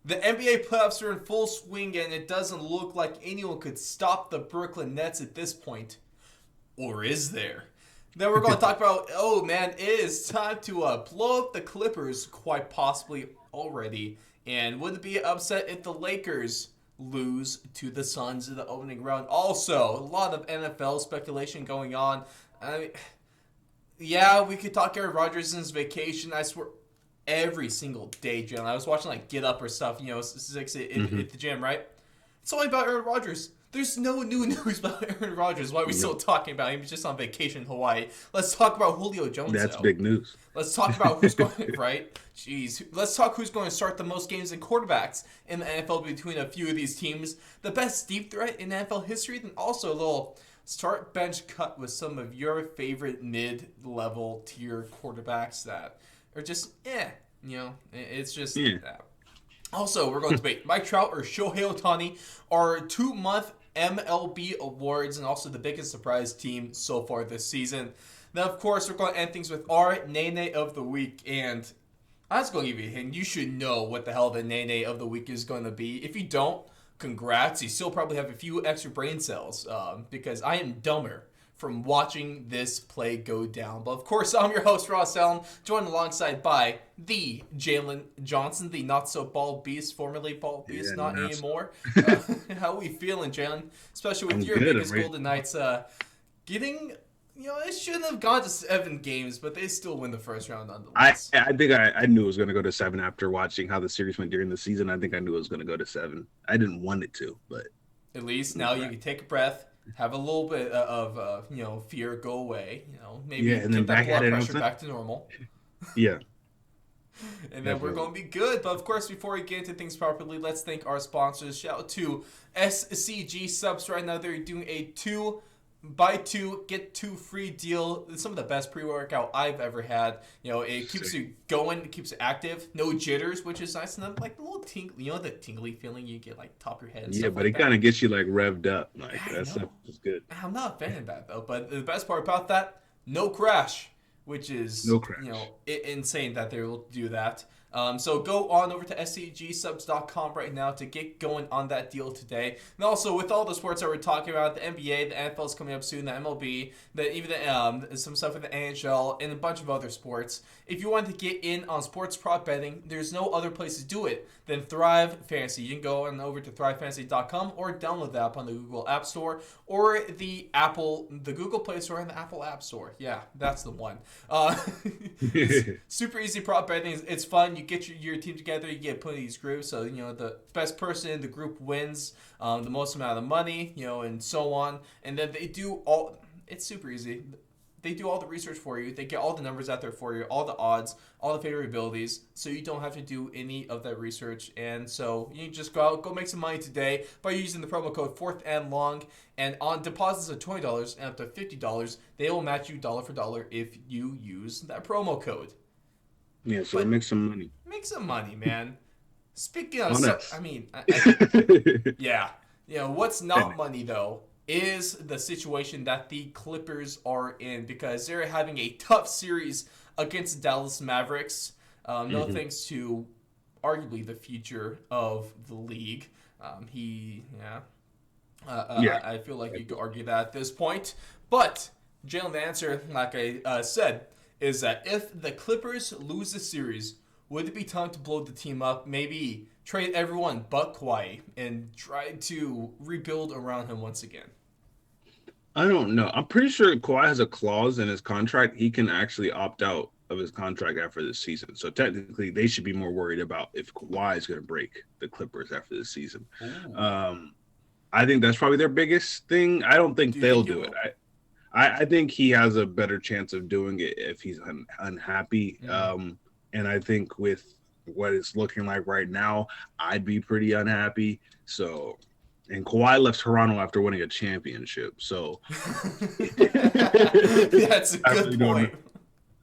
The NBA playoffs are in full swing, and it doesn't look like anyone could stop the Brooklyn Nets at this point. Or is there? Then we're going to talk about, oh man, it is time to blow up the Clippers, quite possibly already. And would it be upset if the Lakers lose to the Suns in the opening round? Also, a lot of NFL speculation going on. I mean, yeah, we could talk Aaron Rodgers and his vacation. I swear, every single day, Jalen. I was watching like Get Up or stuff, 6 at the gym, right? It's only about Aaron Rodgers. There's no new news about Aaron Rodgers. Why are we still talking about him? He's just on vacation in Hawaii. Let's talk about Julio Jones, That's though. big news. Let's talk about who's going, right? Jeez. Let's talk who's going to start the most games and quarterbacks in the NFL between a few of these teams. The best deep threat in NFL history, then also a little start bench cut with some of your favorite mid-level tier quarterbacks that are just, it's just Yeah. Also, we're going to debate Mike Trout or Shohei Ohtani, our 2-month MLB awards, and also the biggest surprise team so far this season. Then, of course, we're going to end things with our Nene of the week, and I was going to give you a hint. You should know what the hell the Nene of the week is going to be. If you don't, congrats. You still probably have a few extra brain cells, because I am dumber from watching this play go down. But of course, I'm your host, Ross Allen, joined alongside by the Jalen Johnson, the not-so-bald beast, formerly bald beast, not anymore. How are we feeling, Jalen? Especially with your biggest Golden Knights getting... it shouldn't have gone to 7 games, but they still win the first round nonetheless. I think I knew it was going to go to 7 after watching how the series went during the season. I think I knew it was going to go to 7. I didn't want it to, but... At least now you can take a breath, have a little bit of fear go away. Maybe and then get that blood pressure back to normal. Yeah. And then we're going to be good. But of course, before we get into things properly, let's thank our sponsors. Shout out to SCG Subs. Right now, they're doing a 2-buy 2 get 2 free deal. It's some of the best pre-workout I've ever had. It keeps you going, it keeps you active, no jitters, which is nice. And then like the little tingly, the tingly feeling you get like top of your head. And but it kind of gets you like revved up. Like that stuff is good. I'm not a fan of that though. But the best part about that, no crash, which is no crash. Insane that they're able to do that. So go on over to scgsubs.com right now to get going on that deal today. And also, with all the sports that we're talking about, the NBA, the NFL is coming up soon, the MLB, some stuff with the NHL, and a bunch of other sports. If you want to get in on sports prop betting, there's no other place to do it than Thrive Fantasy. You can go on over to thrivefantasy.com or download the app on the Google App Store or the Google Play Store and the Apple App Store. Yeah, that's the one. Super easy prop betting. It's fun. You get your team together, you get put in these groups, so the best person in the group wins the most amount of money, and so on. And then they do all. It's super easy. They do all the research for you. They get all the numbers out there for you, all the odds, all the favorabilities, so you don't have to do any of that research. And so you can just go make some money today by using the promo code 4th and long. And on deposits of $20 and up to $50, they will match you dollar for dollar if you use that promo code. Yeah, so make some money. Make some money, man. Speaking of, yeah. What's not money though is the situation that the Clippers are in, because they're having a tough series against the Dallas Mavericks. No thanks to arguably the future of the league. I feel like you could argue that at this point. But, Jalen, the answer, like I said, is that if the Clippers lose the series, would it be time to blow the team up? Maybe trade everyone but Kawhi and try to rebuild around him once again? I don't know. I'm pretty sure Kawhi has a clause in his contract. He can actually opt out of his contract after this season. So technically, they should be more worried about if Kawhi is going to break the Clippers after this season. I think that's probably their biggest thing. I don't think they'll do it. I think he has a better chance of doing it if he's unhappy. And I think with what it's looking like right now, I'd be pretty unhappy. So, and Kawhi left Toronto after winning a championship. So that's a good point.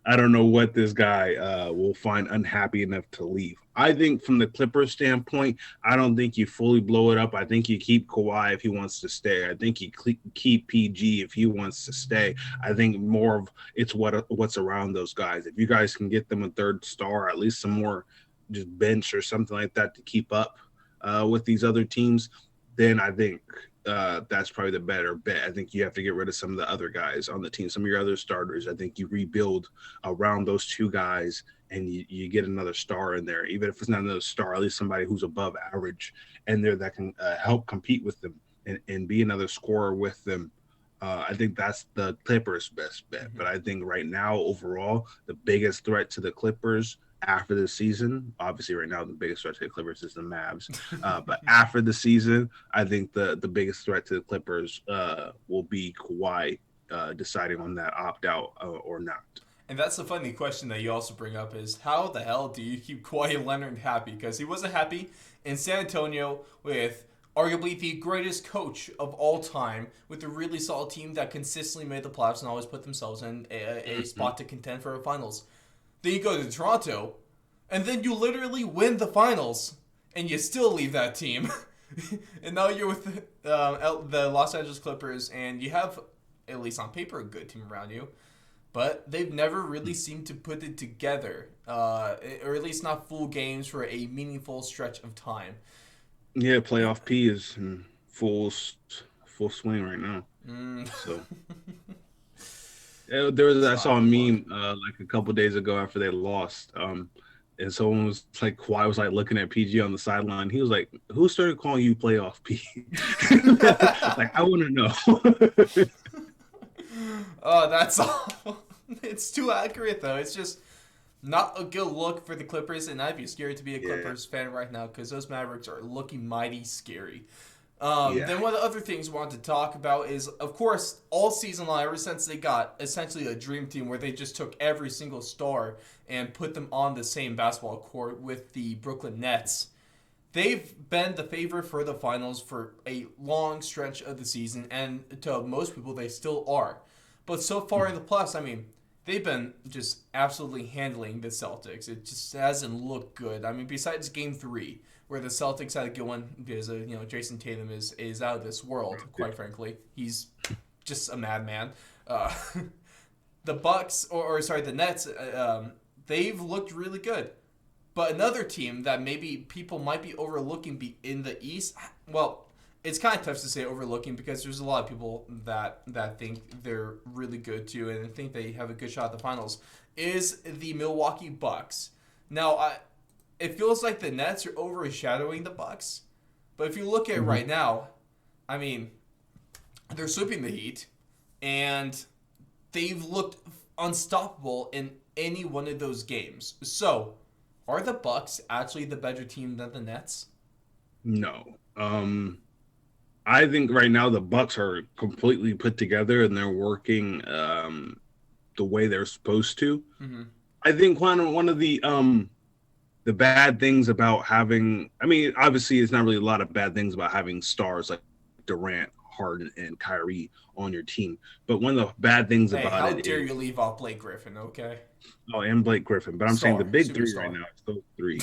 I don't know what this guy will find unhappy enough to leave. I think from the Clippers standpoint, I don't think you fully blow it up. I think you keep Kawhi if he wants to stay. I think you keep PG if he wants to stay. I think more of it's what's around those guys. If you guys can get them a third star, at least some more just bench or something like that to keep up with these other teams, then I think that's probably the better bet. I think you have to get rid of some of the other guys on the team, some of your other starters. I think you rebuild around those two guys and you get another star in there, even if it's not another star, at least somebody who's above average in there that can help compete with them and be another scorer with them. I think that's the Clippers' best bet. Mm-hmm. But I think right now, overall, the biggest threat to the Clippers after the season, obviously, right now, the biggest threat to the Clippers is the Mavs. But after the season, I think the biggest threat to the Clippers will be Kawhi deciding on that opt out or not. And that's the funny question that you also bring up is how the hell do you keep Kawhi Leonard happy? Because he wasn't happy in San Antonio with arguably the greatest coach of all time, with a really solid team that consistently made the playoffs and always put themselves in a spot to contend for a finals. Then you go to Toronto, and then you literally win the finals, and you still leave that team. And now you're with the Los Angeles Clippers, and you have, at least on paper, a good team around you. But they've never really seemed to put it together, or at least not full games for a meaningful stretch of time. Yeah, playoff P is in full swing right now. So there was I saw a meme like a couple days ago after they lost, and someone was like, Kawhi was like looking at PG on the sideline. He was like, "Who started calling you playoff P?" Like, I want to know. Oh, that's awful. It's too accurate, though. It's just not a good look for the Clippers, and I'd be scared to be a Clippers fan right now because those Mavericks are looking mighty scary. Then one of the other things we want to talk about is, of course, all season long, ever since they got essentially a dream team where they just took every single star and put them on the same basketball court with the Brooklyn Nets. They've been the favorite for the finals for a long stretch of the season, and to most people, they still are. But so far in the playoffs, I mean, they've been just absolutely handling the Celtics. It just hasn't looked good. I mean, besides Game 3, where the Celtics had to go in because Jason Tatum is out of this world, quite frankly. He's just a madman. The Bucks, the Nets, they've looked really good. But another team that maybe people might be overlooking in the East, well, it's kind of tough to say overlooking because there's a lot of people that think they're really good too and think they have a good shot at the finals, is the Milwaukee Bucks. Now, it feels like the Nets are overshadowing the Bucks, but if you look at it right now, I mean, they're sweeping the Heat, and they've looked unstoppable in any one of those games. So, are the Bucks actually the better team than the Nets? No. I think right now the Bucks are completely put together and they're working the way they're supposed to. Mm-hmm. I think one of the bad things about having, I mean, obviously it's not really a lot of bad things about having stars like Durant, Harden, and Kyrie on your team. But one of the bad things about how it dare is, you leave off Blake Griffin, okay? Oh, and Blake Griffin. But I'm saying the big three right now, it's those three.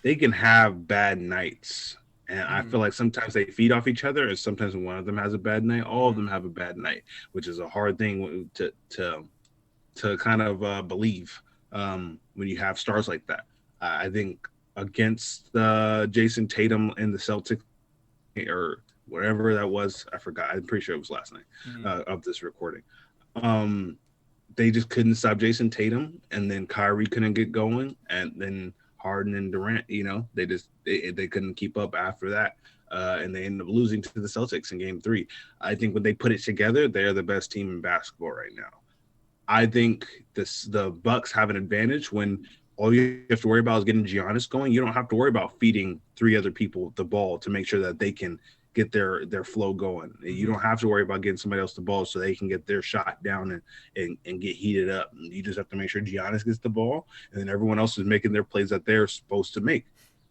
They can have bad nights. And I feel like sometimes they feed off each other, and sometimes when one of them has a bad night, all of them have a bad night, which is a hard thing to kind of believe when you have stars like that. I think against Jason Tatum and the Celtics, or whatever that was, I forgot. I'm pretty sure it was last night of this recording. They just couldn't stop Jason Tatum, and then Kyrie couldn't get going, and then Harden and Durant, they couldn't keep up after that, and they ended up losing to the Celtics in Game 3. I think when they put it together, they're the best team in basketball right now. I think the Bucks have an advantage when all you have to worry about is getting Giannis going. You don't have to worry about feeding three other people the ball to make sure that they can get their flow going. You don't have to worry about getting somebody else the ball so they can get their shot down and get heated up. You just have to make sure Giannis gets the ball, and then everyone else is making their plays that they're supposed to make.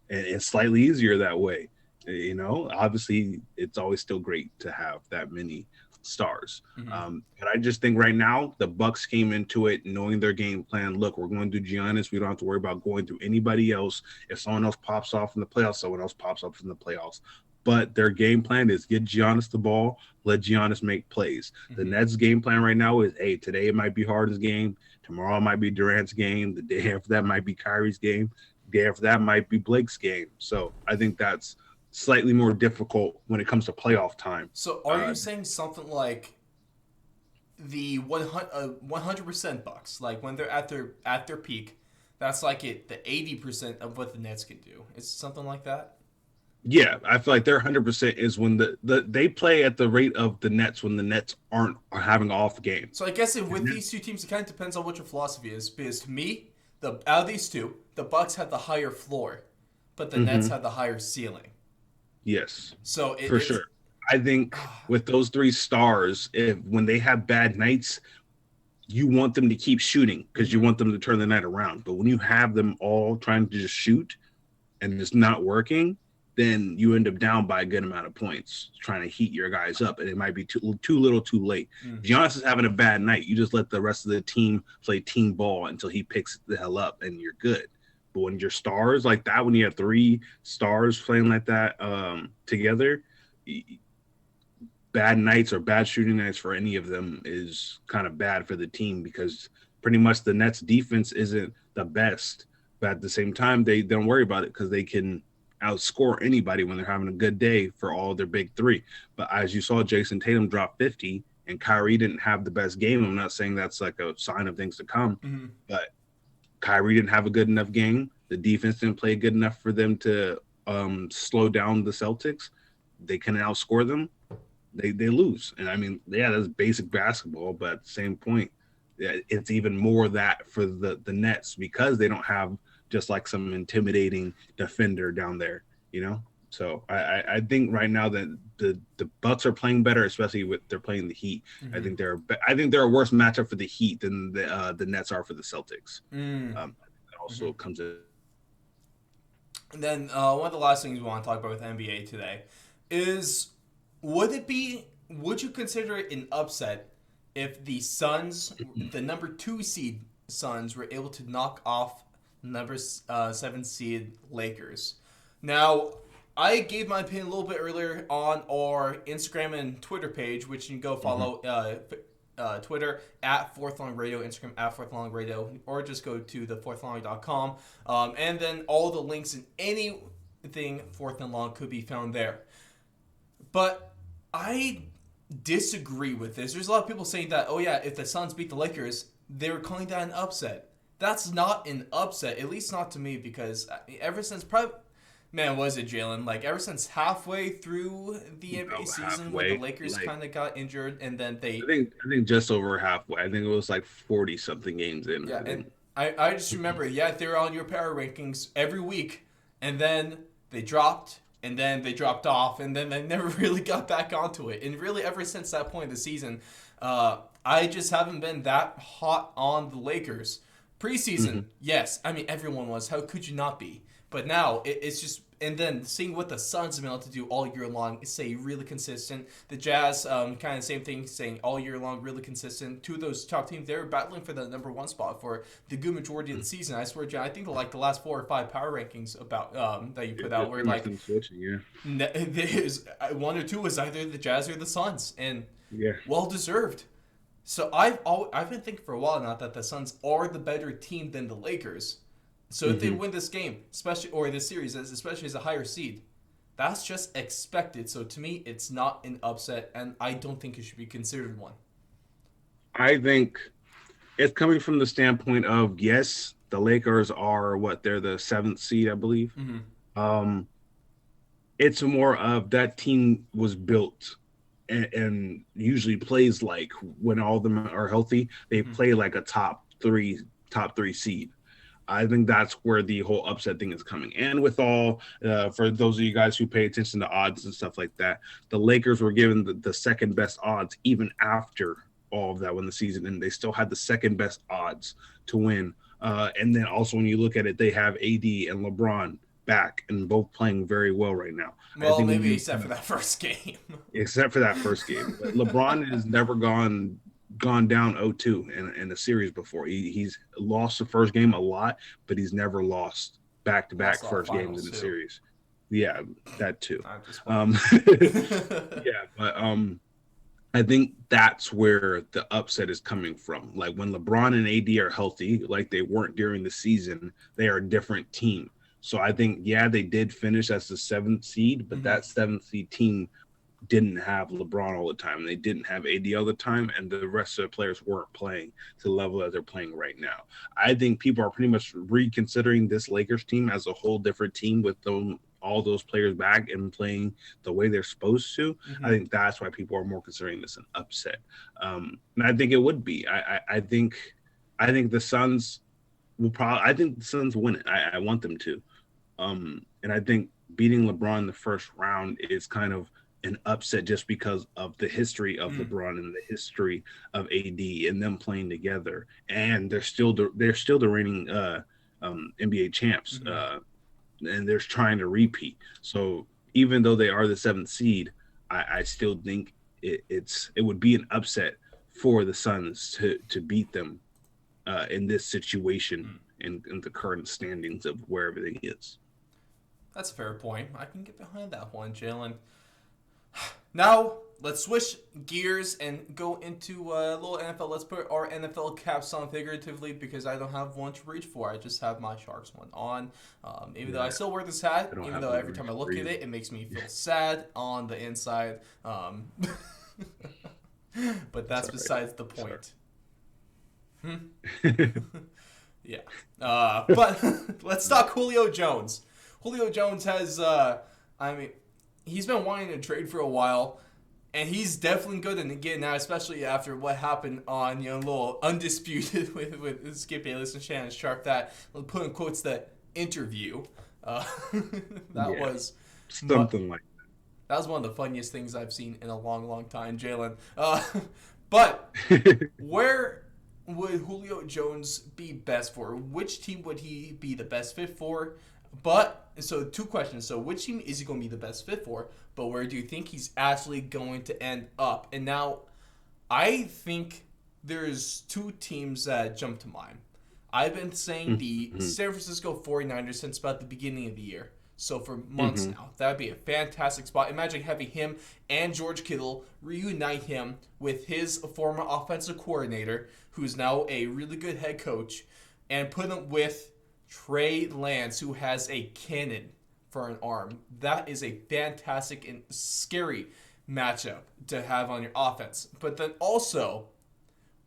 And it's slightly easier that way. Obviously, it's always still great to have that many stars. But I just think right now the Bucks came into it knowing their game plan. Look, we're going to do Giannis. We don't have to worry about going through anybody else. If someone else pops off in the playoffs, someone else pops up in the playoffs. but their game plan is get Giannis the ball, let Giannis make plays. The Mm-hmm. Nets' game plan right now is, hey, today it might be Harden's game, tomorrow it might be Durant's game, the day after that might be Kyrie's game, the day after that might be Blake's game. So I think that's slightly more difficult when it comes to playoff time. So are you saying something like the 100% Bucks, like when they're at their peak, that's like the 80% of what the Nets can do? It's something like that. Yeah, I feel like their 100% is when they play at the rate of the Nets when the Nets are having off game. So I guess with these two teams, it kind of depends on what your philosophy is. Because to me, the out of these two, the Bucks have the higher floor, but the Nets have the higher ceiling. Yes, So for it's sure. I think with those three stars, if when they have bad nights, you want them to keep shooting because you want them to turn the night around. But when you have them all trying to just shoot and it's not working, then you end up down by a good amount of points trying to heat your guys up, and it might be too little, too late. If Giannis is having a bad night, you just let the rest of the team play team ball until he picks the hell up, and you're good. But when your stars like that, when you have three stars playing like that together, bad nights or bad shooting nights for any of them is kind of bad for the team because pretty much the Nets defense isn't the best, but at the same time they don't worry about it because they can outscore anybody when they're having a good day for all their big three. But as you saw, Jason Tatum drop 50 and Kyrie didn't have the best game. I'm not saying that's like a sign of things to come, but Kyrie didn't have a good enough game. The defense didn't play good enough for them to slow down the Celtics. They couldn't outscore them. They lose. And I mean, yeah, that's basic basketball, but at the same point, yeah, it's even more that for the Nets because they don't have just like some intimidating defender down there, you know? So I think right now that the Bucks are playing better, especially with they're playing the Heat. I think they're a worse matchup for the Heat than the Nets are for the Celtics. That also comes in. And then one of the last things we want to talk about with NBA today is would you consider it an upset if the Suns, the number 2 seed Suns, were able to knock off number 7 seed Lakers? Now, I gave my opinion a little bit earlier on our Instagram and Twitter page, which you can go follow Twitter at Fourth Long Radio, Instagram at Fourth Long Radio, or just go to thefourthlong.com. And then all the links and anything Fourth and Long could be found there. But I disagree with this. There's a lot of people saying that, oh yeah, if the Suns beat the Lakers, they were calling that an upset. That's not an upset, at least not to me, because ever since was it Jalen? Like ever since halfway through the NBA season, when the Lakers kind of got injured, and then I think just over halfway. I think it was like 40 something games in. Yeah, and I just remember, they were on your power rankings every week, and then they dropped. And then they dropped off, and then they never really got back onto it. And really, ever since that point of the season, I just haven't been that hot on the Lakers. Preseason, yes. I mean, everyone was. How could you not be? But now, it's just... And then seeing what the Suns have been able to do all year long is, say, really consistent. The Jazz, kind of same thing, saying all year long, really consistent. Two of those top teams, they were battling for the number 1 spot for the good majority of the season. I swear, John, I think like the last 4 or 5 power rankings about that you put out were like... There's 1 or 2 was either the Jazz or the Suns, and well-deserved. So I've been thinking for a while now that the Suns are the better team than the Lakers. So if they win this game, or this series, especially as a higher seed, that's just expected. So to me, it's not an upset, and I don't think it should be considered one. I think it's coming from the standpoint of, yes, the Lakers are they're the 7th seed, I believe. It's more of that team was built and usually plays like when all of them are healthy, they play like a top three seed. I think that's where the whole upset thing is coming. And with all, for those of you guys who pay attention to odds and stuff like that, the Lakers were given the second best odds even after all of that when the season, and they still had the second best odds to win. And then also when you look at it, they have AD and LeBron back and both playing very well right now. Well, maybe except for that first game. Except for that first game. But LeBron has never gone down 0-2 in a series before. He's lost the first game a lot, but he's never lost back-to-back first games in the series. Yeah, that too. I'm just playing. Um, yeah, but I think that's where the upset is coming from. Like when LeBron and AD are healthy, like they weren't during the season, they are a different team. So I think, yeah, they did finish as the seventh seed, but Mhm. that seventh seed team didn't have LeBron all the time. They didn't have AD all the time, and the rest of the players weren't playing to the level that they're playing right now. I think people are pretty much reconsidering this Lakers team as a whole different team with them, all those players back and playing the way they're supposed to. I Mhm. think that's why people are more considering this an upset, and I think it would be. I think the Suns will probably. I think the Suns win it. I want them to. And I think beating LeBron in the first round is kind of an upset just because of the history of Mm. LeBron and the history of AD and them playing together. And they're still the reigning NBA champs, Mhm. and they're trying to repeat. So even though they are the seventh seed, I still think it would be an upset for the Suns to beat them in this situation Mm. in the current standings of where everything is. That's a fair point. I can get behind that one, Jalen. Now, let's switch gears and go into a little NFL. Let's put our NFL caps on figuratively because I don't have one to reach for. I just have my Sharks one on. Even though I Yeah, still wear this I hat, don't even have though one every reach time I for look at you. it, it makes me feel sad on the inside. But It's that's all right. besides the It's all point. Hmm? right. Yeah. But let's talk Julio Jones. Julio Jones has, I mean, he's been wanting to trade for a while, and he's definitely good in again now, especially after what happened on, a little undisputed with Skip Bayless and Shannon Sharp, that, put in quotes, the interview. Uh, that Yeah, was mu- something like that was one of the funniest things I've seen in a long, long time, Jalen. But that. where would Julio Jones be best for? Which team would he be the best fit for? But so two questions. So which team is he going to be the best fit for? But where do you think he's actually going to end up? And now I think there's two teams that jump to mind. I've been saying the Mhm, San Francisco 49ers since about the beginning of the year. So for months mhm. now. That would be a fantastic spot. Imagine having him and George Kittle reunite him with his former offensive coordinator, who's now a really good head coach, and put him with Trey Lance, who has a cannon for an arm. That is a fantastic and scary matchup to have on your offense. But then also,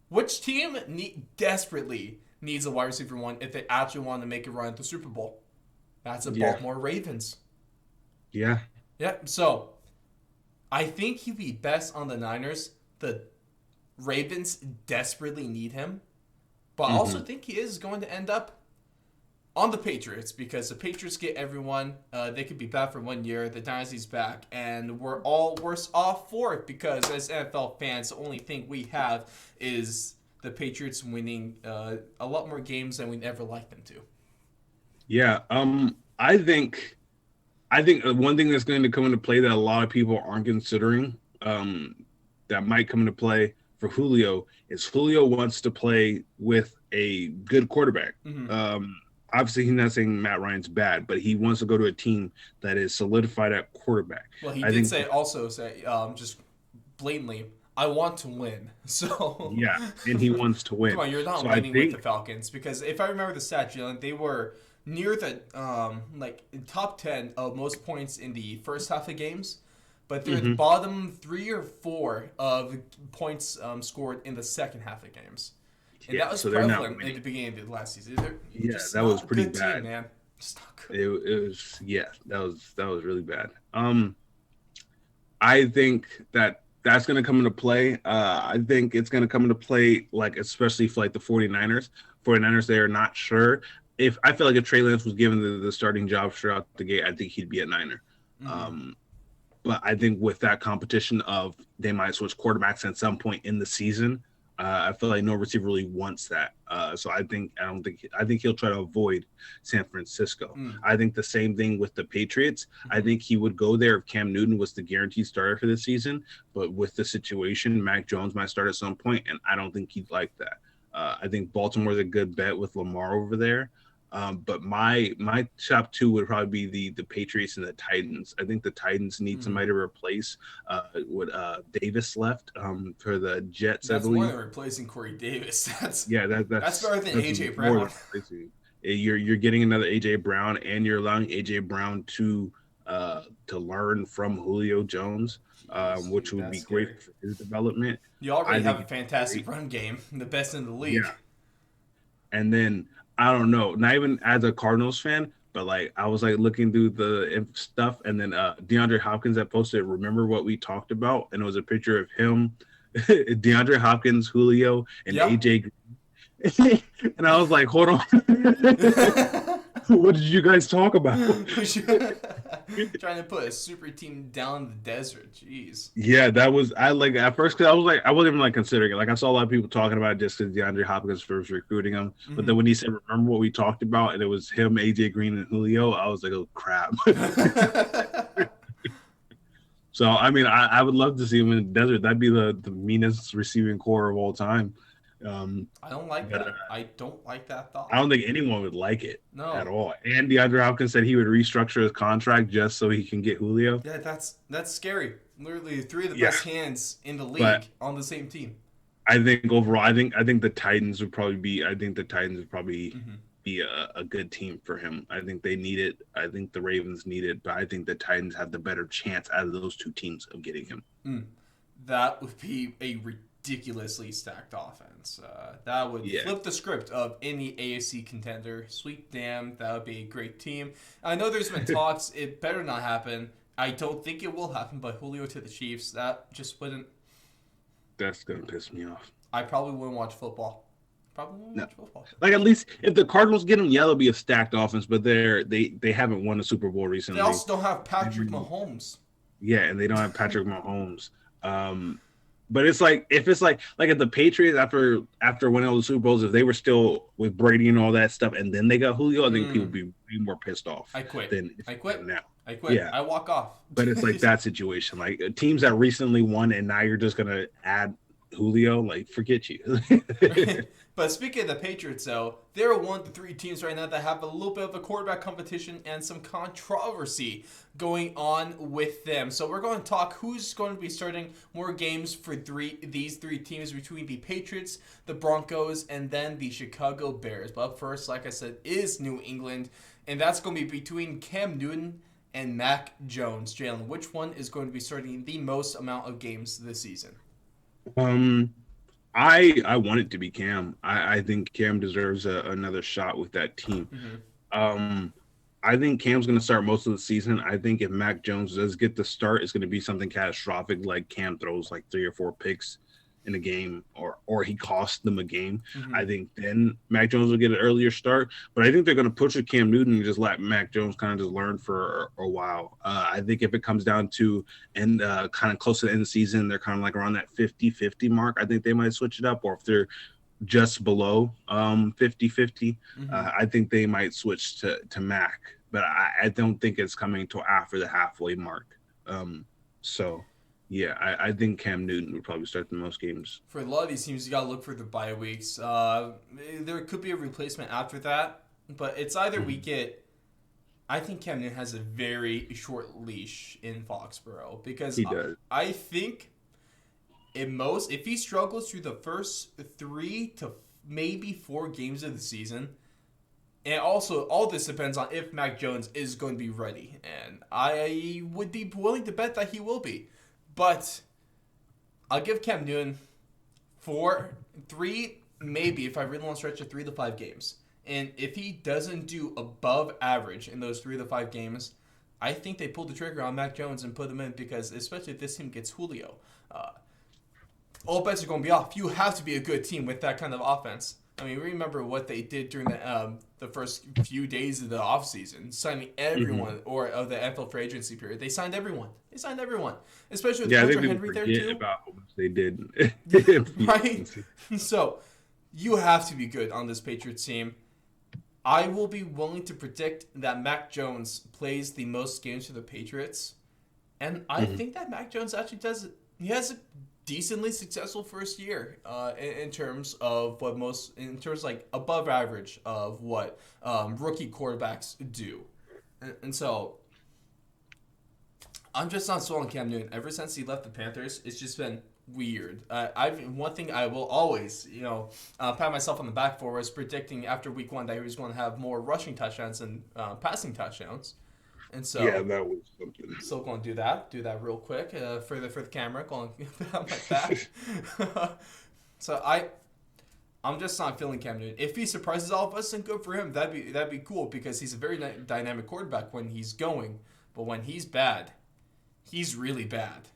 which team desperately needs a wide receiver one if they actually want to make a run at the Super Bowl? That's the Yeah, Baltimore Ravens. yeah. Yep. So I think he'd be best on the Niners. The Ravens desperately need him, but I also Mhm. think he is going to end up on the Patriots because the Patriots get everyone. They could be bad for 1 year. The dynasty's back, and we're all worse off for it because as NFL fans, the only thing we have is the Patriots winning a lot more games than we'd ever like them to. Yeah. I think one thing that's going to come into play that a lot of people aren't considering, that might come into play for Julio is Julio wants to play with a good quarterback. Mm-hmm. Um, Obviously, he's not saying Matt Ryan's bad, but he wants to go to a team that is solidified at quarterback. Well, he I did think, say just blatantly, I want to win. So yeah, and he wants to come win. on, you're not So I winning with the think, Falcons because if I remember the stat, Jalen, they were near the like top 10 of most points in the first half of games, but they're at the mhm, bottom 3 or 4 of points scored in the second half of games, and yeah, that was so they're not prevalent in winning. the beginning of the last season. They're Yeah, just that was not a pretty good team, bad. man. Just not good. It was, yeah, that was really bad. I think that's going to come into play. I think it's going to come into play, like, especially for like the 49ers. 49ers, they are not sure. If I feel like if Trey Lance was given the starting job straight out the gate, I think he'd be a Niner. Mm-hmm. Um, but I think with that competition of they might switch quarterbacks at some point in the season, I feel like no receiver really wants that. So I think he'll try to avoid San Francisco. Mm. I think the same thing with the Patriots. I Mm-hmm. think he would go there if Cam Newton was the guaranteed starter for the season. But with the situation, Mac Jones might start at some point, and I don't think he'd like that. I think Baltimore's a good bet with Lamar over there. But my top two would probably be the Patriots and the Titans. I think the Titans need somebody to replace what Davis left for the Jets, I That's more believe. than replacing Corey Davis. Yeah, That's better than that's AJ more Brown. than replacing. You're getting another AJ Brown, and you're allowing AJ Brown to learn from Julio Jones, Jeez, which dude, would that's be great scary. for his development. You already I have think a it's fantastic great. run game, the best in the Yeah, league. and then I don't know, not even as a Cardinals fan, but like I was like looking through the stuff, and then DeAndre Hopkins that posted, remember what we talked about, and it was a picture of him, DeAndre Hopkins, Julio, and Yeah. AJ. And I was like, hold on. What did you guys talk about? Trying to put a super team down in the desert. Jeez. Yeah, that was I like at first because I was like I wasn't even like considering it. Like I saw a lot of people talking about it just because DeAndre Hopkins first recruiting him. But then when he said, "Remember what we talked about," and it was him, AJ Green, and Julio, I was like, "Oh crap!" So I mean, I would love to see him in the desert. That'd be the meanest receiving core of all time. I don't like But that. I don't like that I thought. don't think anyone would like it at No. all. And DeAndre Hopkins said he would restructure his contract just so he can get Julio. Yeah, that's scary. Literally three of the Yeah, best hands in the but league on the same team. I think overall, I think the Titans would probably be. I think the Titans would probably be a good team for him. I think they need it. I think the Ravens need it, but I think the Titans have the better chance out of those two teams of getting him. That would be a ridiculously stacked offense. That would Yeah, flip the script of any AFC contender. Sweet damn, that would be a great team. I know there's been talks. It better not happen. I don't think it will happen, but Julio to the Chiefs, that just wouldn't. that's gonna piss me off. I probably wouldn't watch football. Probably wouldn't No, watch football. like at least if the Cardinals get him, yeah, it'll be a stacked offense. But they haven't won a Super Bowl They recently. also don't have Patrick Mahomes. Yeah, and they don't have Patrick Mahomes. But it's like if it's like if the Patriots after winning all the Super Bowls, if they were still with Brady and all that stuff, and then they got Julio, I think people would be way more pissed off I quit. than I quit. now. I quit. Yeah, I walk off. but it's like that situation, like teams that recently won, and now you're just gonna add Julio, like forget you. But speaking of the Patriots, though, they're one of the three teams right now that have a little bit of a quarterback competition and some controversy going on with them. So we're going to talk who's going to be starting more games for these three teams between the Patriots, the Broncos, and then the Chicago Bears. But first, like I said, is New England, and that's going to be between Cam Newton and Mac Jones. Jalen, which one is going to be starting the most amount of games this season? um, I want it to be Cam. I think Cam deserves another shot with that team. Um, I think Cam's going to start most of the season. I think if Mac Jones does get the start, it's going to be something catastrophic, like Cam throws like 3 or 4 picks in a game, or he costs them a game. I think then Mac Jones will get an earlier start. But I think they're going to push with Cam Newton and just let Mac Jones kind of just learn for a while. I think if it comes down to and kind of close to the end of the season, they're kind of like around that 50-50 mark. I think they might switch it up, or if they're just below 50-50, I think they might switch to Mac. But I don't think it's coming until after the halfway mark. So yeah, I think Cam Newton would probably start the most games. For a lot of these teams, you got to look for the bye weeks. There could be a replacement after that, but it's either we get. I think Cam Newton has a very short leash in Foxborough because He does. I think if he struggles through the first 3 to maybe 4 games of the season, and also all this depends on if Mac Jones is going to be ready, and I would be willing to bet that he will be. But I'll give Cam Newton 3, maybe if I really want to stretch it, 3 to 5 games. And if he doesn't do above average in those 3 to 5 games, I think they pull the trigger on Mac Jones and put him in because, especially if this team gets Julio, all bets are going to be off. You have to be a good team with that kind of offense. I mean, remember what they did during the first few days of the offseason, signing everyone, or of the NFL free agency period. They signed everyone. Especially with I Hunter think Henry people there, forget too. about how much they did. Right? So, you have to be good on this Patriots team. I will be willing to predict that Mac Jones plays the most games for the Patriots. And I think that Mac Jones actually does it. He has a decently successful first year in terms of like above average of what rookie quarterbacks do. And so I'm just not sold on Cam Newton. Ever since he left the Panthers, it's just been weird. One thing I will always, pat myself on the back for was predicting after week 1 that he was going to have more rushing touchdowns than passing touchdowns. And so Yeah, that was something. still going to do that real quick for the camera, going on my back. So I'm just not feeling Cam Newton. If he surprises all of us, then good for him. That'd be cool because he's a very dynamic quarterback when he's going, but when he's bad, he's really bad.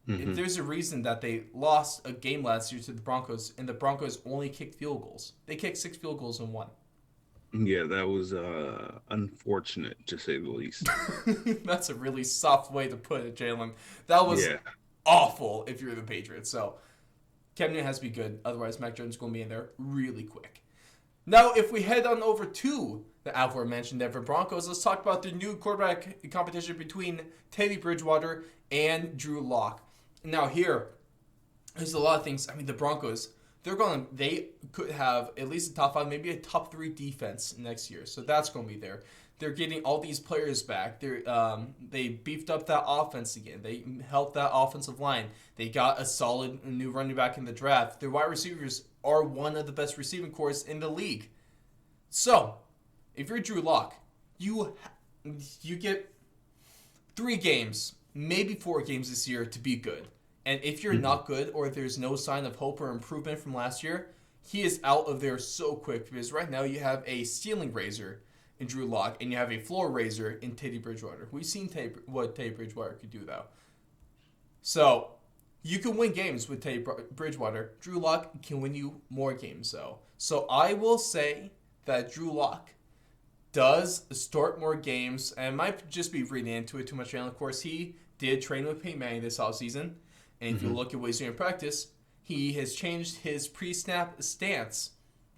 Mm-hmm. There's a reason that they lost a game last year to the Broncos, and the Broncos only kicked field goals. They kicked 6 field goals and won. Yeah, that was unfortunate, to say the least. That's a really soft way to put it, Jalen. That was awful if you're the Patriots. So Cam Newton has to be good. Otherwise, Mac Jones is going to be in there really quick. Now, if we head on over to the aforementioned Denver Broncos, let's talk about the new quarterback competition between Teddy Bridgewater and Drew Lock. Now, there's a lot of things. I mean, the Broncos, they could have at least a top 5, maybe a top 3 defense next year. So that's going to be there. They're getting all these players back. They beefed up that offense again. They helped that offensive line. They got a solid new running back in the draft. Their wide receivers are one of the best receiving corps in the league. So, if you're Drew Lock, you get 3 games, maybe 4 games this year to be good. And if you're not good, or if there's no sign of hope or improvement from last year, he is out of there so quick. Because right now you have a ceiling raiser in Drew Lock, and you have a floor raiser in Teddy Bridgewater. We've seen what Teddy Bridgewater could do, though. So, you can win games with Teddy Bridgewater. Drew Lock can win you more games, though. So, I will say that Drew Lock does start more games, and might just be reading into it too much. And of course, he did train with Peyton Manning this offseason. And if you look at what he's doing in practice, he has changed his pre-snap stance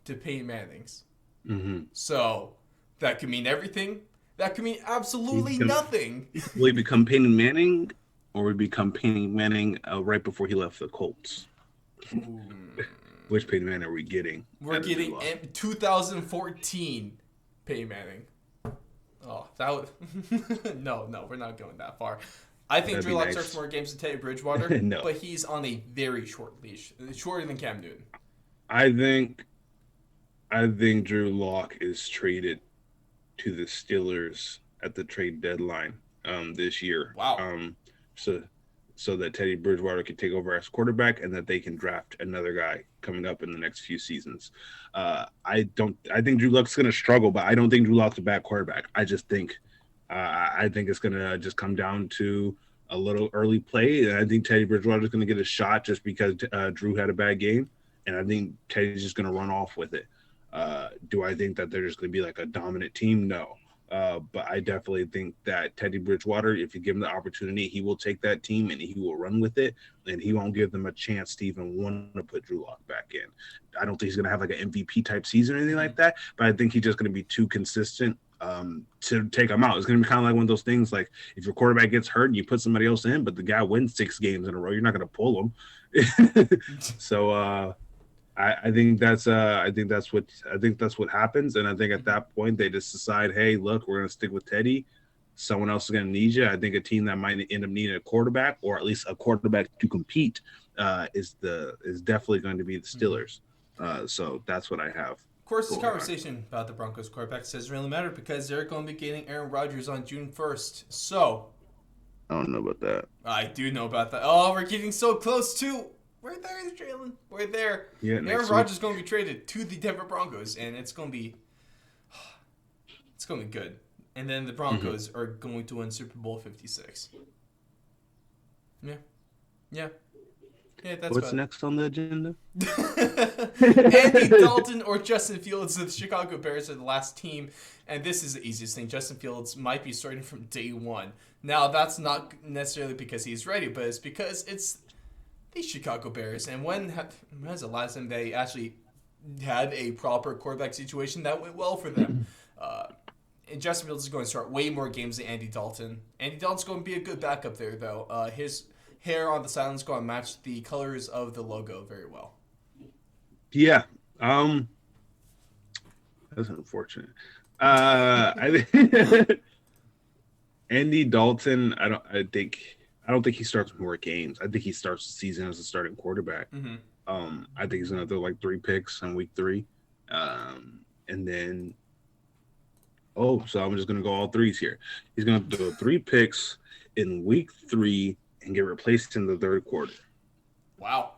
to Peyton Manning's. Mm-hmm. So, that could mean everything. That could mean absolutely nothing. Will he become Peyton Manning, or will he become Peyton Manning right before he left the Colts? Which Peyton Manning are we getting? We're getting 2014 Peyton Manning. Oh, that would... No, we're not going that far. I think Drew Lock starts more games than Teddy Bridgewater, no. But he's on a very short leash, shorter than Cam Newton. I think Drew Lock is traded to the Steelers at the trade deadline this year. Wow. So that Teddy Bridgewater can take over as quarterback, and that they can draft another guy coming up in the next few seasons. I think Drew Lock's going to struggle, but I don't think Drew Lock's a bad quarterback. I just think it's going to just come down to a little early play. And I think Teddy Bridgewater is going to get a shot just because Drew had a bad game. And I think Teddy's just going to run off with it. Do I think that they're just going to be like a dominant team? No. But I definitely think that Teddy Bridgewater, if you give him the opportunity, he will take that team and he will run with it. And he won't give them a chance to even want to put Drew Lock back in. I don't think he's going to have like an MVP type season or anything like that. But I think he's just going to be too consistent to take him out. It's going to be kind of like one of those things, like if your quarterback gets hurt, you put somebody else in, but the guy wins 6 games in a row, you're not going to pull him. So I think that's what happens, and I think at that point they just decide, hey, look, we're going to stick with Teddy. Someone else is going to need you. I think a team that might end up needing a quarterback, or at least a quarterback to compete, is definitely going to be the Steelers. So that's what I have. Of course, this conversation about the Broncos quarterback doesn't really matter because they're going to be getting Aaron Rodgers on June 1st. So I don't know about that. I do know about that. Oh, we're getting so close to. We're there, Jalen. We're there. Yeah, Aaron Rodgers is going to be traded to the Denver Broncos, and it's going to be good. And then the Broncos are going to win Super Bowl 56. Yeah. That's what's next on the agenda? Andy Dalton or Justin Fields of the Chicago Bears are the last team, and this is the easiest thing. Justin Fields might be starting from day one. Now, that's not necessarily because he's ready, but it's because it's the Chicago Bears. And when was the last time they actually had a proper quarterback situation that went well for them? And Justin Fields is going to start way more games than Andy Dalton. Andy Dalton's going to be a good backup there, though. hair on the sideline is going to match the colors of the logo very well. Yeah. That's unfortunate. I Andy Dalton. I don't think he starts more games. I think he starts the season as a starting quarterback. Mm-hmm. I think he's gonna throw like 3 picks on week 3, and then so I'm just gonna go all threes here. He's gonna throw 3 picks in week 3 and get replaced in the third quarter. Wow.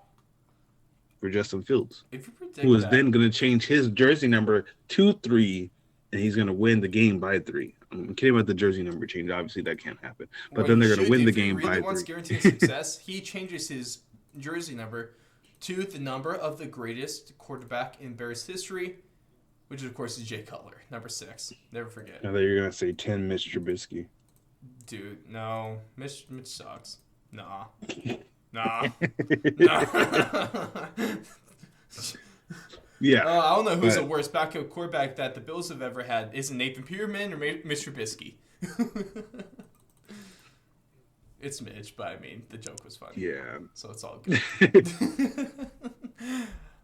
For Justin Fields, If you predict who is that, then going to change his jersey number to 3, and he's going to win the game by 3. I'm kidding about the jersey number change. Obviously, that can't happen. But then they're going to win the game by 3. If he really wants guaranteed success, he changes his jersey number to the number of the greatest quarterback in Bears history, which of course is Jay Cutler, number 6. Never forget. I thought you were going to say 10, Mitch Trubisky. Dude, no. Mitch sucks. Nah. Yeah. I don't know who's the worst backup quarterback that the Bills have ever had. Is it Nathan Peterman or Mitch Trubisky? It's Mitch, but I mean, the joke was funny. Yeah. So it's all good.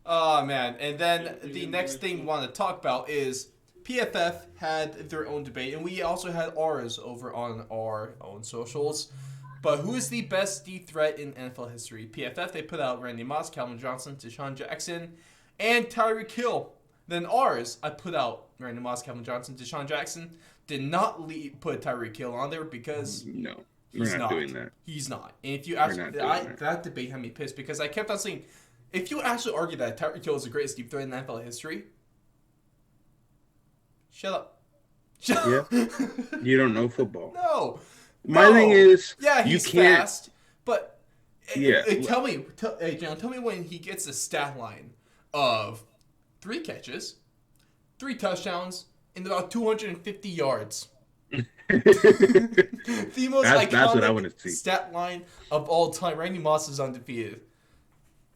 Oh, man. And then the next thing we want to talk about is PFF had their own debate, and we also had ours over on our own socials. But who is the best deep threat in NFL history? PFF, they put out Randy Moss, Calvin Johnson, Deshaun Jackson, and Tyreek Hill. Then ours, I put out Randy Moss, Calvin Johnson, Deshaun Jackson. Did not put Tyreek Hill on there because no, we're not doing that. He's not. And if you actually, that debate had me pissed because I kept on saying, if you actually argue that Tyreek Hill is the greatest deep threat in NFL history, shut up. Yeah, you don't know football. No. My thing is, yeah, he's you can't, fast, but tell me when he gets a stat line of 3 catches, 3 touchdowns, and about 250 yards. The most that's what I want to see. Stat line of all time. Randy Moss is undefeated.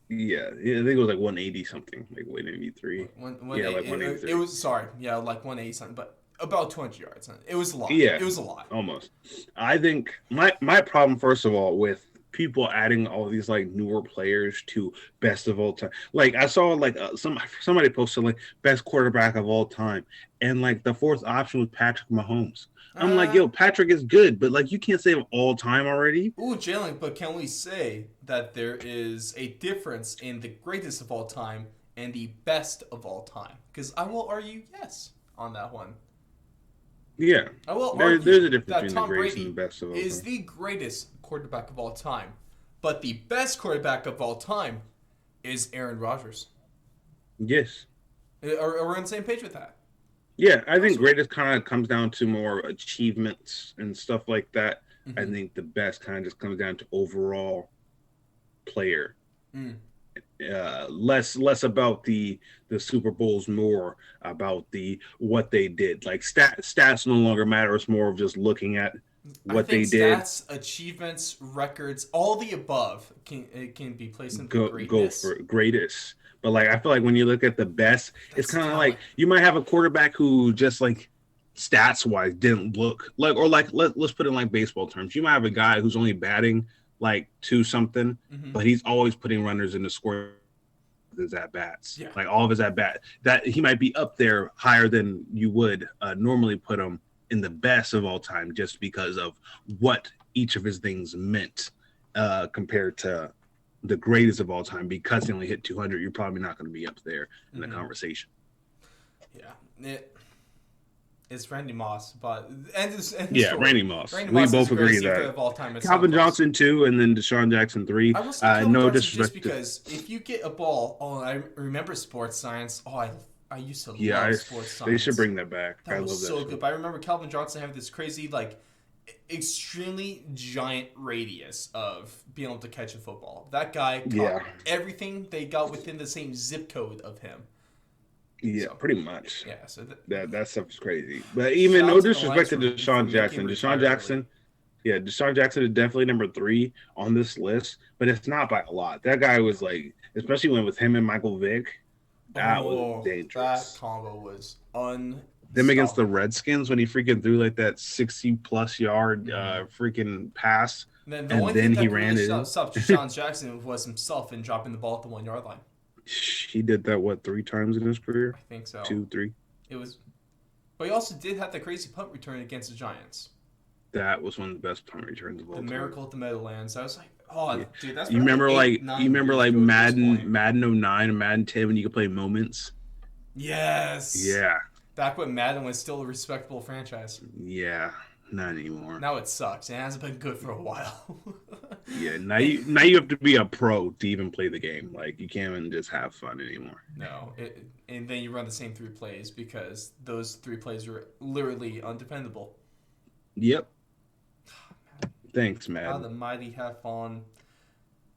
Yeah, I think it was like 180 something, like 183. Like 183. It was like 180 something, but about 200 yards. It was a lot. Yeah, it was a lot. Almost. I think my problem, first of all, with people adding all these like newer players to best of all time. Like I saw like somebody posted like best quarterback of all time, and like the 4th option was Patrick Mahomes. I'm like, yo, Patrick is good, but like you can't say of all time already. Ooh, Jalen, but can we say that there is a difference in the greatest of all time and the best of all time? Because I will argue yes on that one. Yeah, I will argue there's a difference between Tom the greatest Brady and the best of all time. is the greatest quarterback of all time, but the best quarterback of all time is Aaron Rodgers. Yes. Are we on the same page with that? Yeah, I think greatest kind of comes down to more achievements and stuff like that. Mm-hmm. I think the best kind of just comes down to overall player. Less about the Super Bowls, more about what they did. Like stats no longer matter. It's more of just looking at what they did. Stats, achievements, records, all the above can be placed into greatness. Go for greatest. But like I feel like when you look at the best, it's kind of like you might have a quarterback who just like stats wise didn't look like, or like let's put it in like baseball terms. You might have a guy who's only batting like 2 something, but he's always putting runners in the score his at bats. Yeah. Like all of his at bat, that he might be up there higher than you would normally put him in the best of all time, just because of what each of his things meant compared to the greatest of all time. Because he only hit 200, you're probably not going to be up there in the conversation. Yeah, it's Randy Moss, but Randy Moss. We both agree that of all time. Calvin Johnson 2, and then Deshaun Jackson 3. No disrespect, just because if you get a ball, I remember sports science. I used to love sports science. They should bring that back. That was so good. But I remember Calvin Johnson having this crazy, like, extremely giant radius of being able to catch a football. That guy caught everything they got within the same zip code of him. Yeah, pretty much. Yeah, so that stuff is crazy. But even no disrespect to Deshaun Jackson. Deshaun Jackson is definitely number 3 on this list, but it's not by a lot. That guy was like, especially when with him and Michael Vick, that was dangerous. That combo was unstoppable. Them against the Redskins when he freaking threw like that 60-plus yard freaking pass And then the and only thing then he that could ran really it in. stop Deshaun Jackson was himself and dropping the ball at the 1 yard line. He did that, what, 3 times in his career? I think so. 2, 3. It was, but he also did have the crazy punt return against the Giants. That was one of the best punt returns of all The time. miracle at the Meadowlands. I was like, oh, Yeah. dude, that's You remember like 8, like 9 you remember years like ago at this Madden point. Madden 09 and Madden 10 when you could play moments? Yes. Yeah. Back when Madden was still a respectable franchise. Yeah. Not anymore. Now it sucks. It hasn't been good for a while. Yeah. Now you have to be a pro to even play the game. Like you can't even just have fun anymore. No. And then you run the same 3 plays because those 3 plays are literally undependable. Yep. Thanks, How man. the mighty have fallen.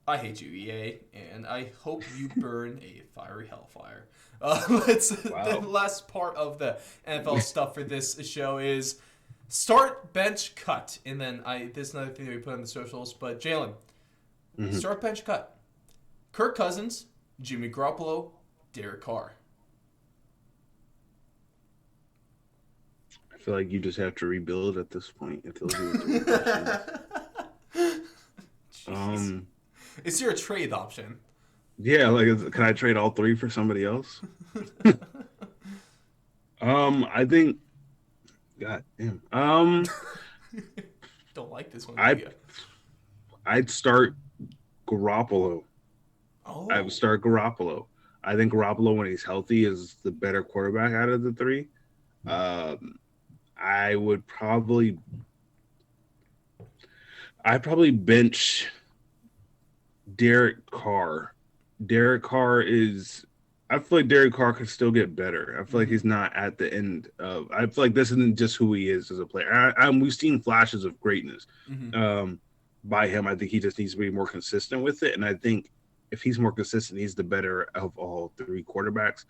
I hate you, EA, and I hope you burn a fiery hellfire. The last part of the NFL stuff for this show is start, bench, cut. And then this is another thing that we put on the socials, but Jalen, start, bench, cut. Kirk Cousins, Jimmy Garoppolo, Derek Carr. I feel like you just have to rebuild at this point if those are the 3 questions. Is there a trade option? Yeah, like can I trade all 3 for somebody else? I think God damn. Don't like this one, do you? I'd start Garoppolo. Oh. I would start Garoppolo. I think Garoppolo, when he's healthy, is the better quarterback out of the 3. I'd probably bench Derek Carr. I feel like Derek Carr could still get better. I feel like he's not at the end of. I feel like this isn't just who he is as a player. We've seen flashes of greatness by him. I think he just needs to be more consistent with it. And I think if he's more consistent, he's the better of all 3 quarterbacks.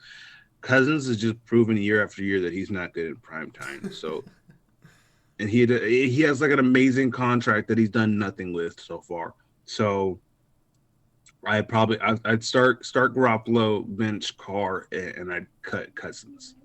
Cousins has just proven year after year that he's not good in prime time. So, and he has like an amazing contract that he's done nothing with so far. So, I'd start Garoppolo, bench Carr, and I'd cut Cousins.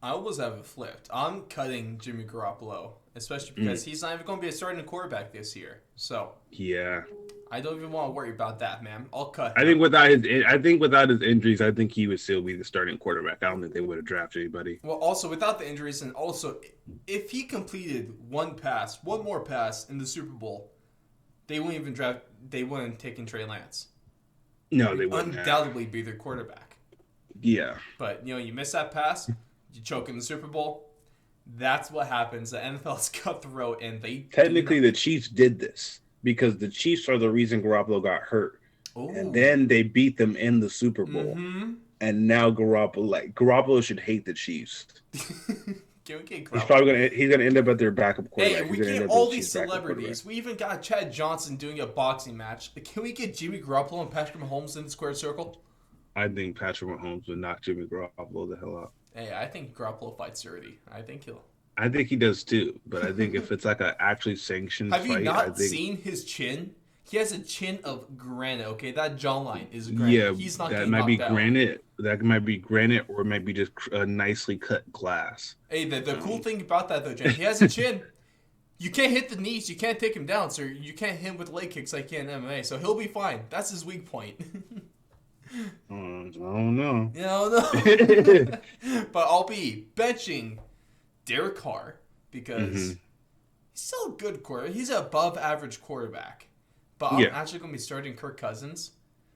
I almost have it flipped. I'm cutting Jimmy Garoppolo, especially because he's not even going to be a starting quarterback this year. So yeah, I don't even want to worry about that, man. I'll cut him. I think without his injuries, I think he would still be the starting quarterback. I don't think they would have drafted anybody. Well, also without the injuries, and also if he completed one more pass in the Super Bowl, they wouldn't even draft. They wouldn't take in Trey Lance. No, they wouldn't. Undoubtedly be their quarterback. Yeah, but you miss that pass, you choke in the Super Bowl. That's what happens. The NFL's cutthroat, and they technically the Chiefs did this because the Chiefs are the reason Garoppolo got hurt, and then they beat them in the Super Bowl. And now Garoppolo should hate the Chiefs. Can we get He's gonna end up at their backup quarterback. Hey, we get all these celebrities. We even got Chad Johnson doing a boxing match. Can we get Jimmy Garoppolo and Patrick Mahomes in the square circle? I think Patrick Mahomes would knock Jimmy Garoppolo the hell out. Hey, I think Garoppolo fights dirty. I think he does too. But I think if it's like a actually sanctioned fight, have you not seen his chin? He has a chin of granite. Okay, that jawline is granite. Yeah, he's not. That might be granite. That might be granite, or it might be just a nicely cut glass. Hey, the cool thing about that though, Jen, he has a chin. You can't hit the knees. You can't take him down, so you can't hit him with leg kicks like in MMA. So he'll be fine. That's his weak point. I don't know. But I'll be benching Derek Carr because he's still a good quarterback. He's an above average quarterback. But I'm actually going to be starting Kirk Cousins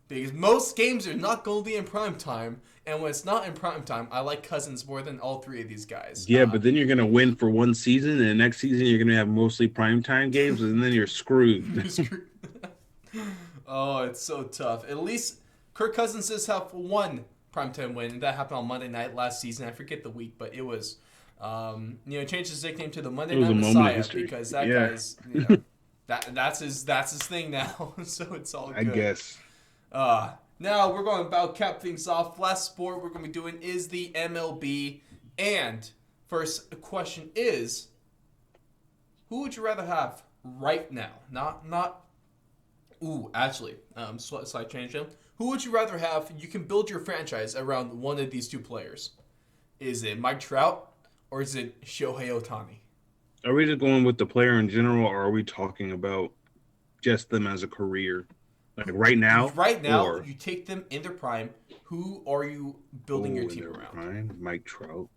because most games are not going to be in prime time. And when it's not in prime time, I like Cousins more than all 3 of these guys. Yeah, but then you're going to win for one season, and the next season you're going to have mostly prime time games, and then you're screwed. Oh, it's so tough. At least Kirk Cousins does have one primetime win. That happened on Monday night last season. I forget the week, but it was, changed his nickname to the Monday Night Messiah because that guy's, that's his thing now. So it's all good. I guess. Now we're going to about cap things off. Last sport we're going to be doing is the MLB. And first question is, who would you rather have right now? Slight change him. Who would you rather have? You can build your franchise around one of these 2 players. Is it Mike Trout or is it Shohei Ohtani? Are we just going with the player in general, or are we talking about just them as a career, like right now, Right now, or you take them in their prime. Who are you building your oh, in team their around? prime, Mike Trout.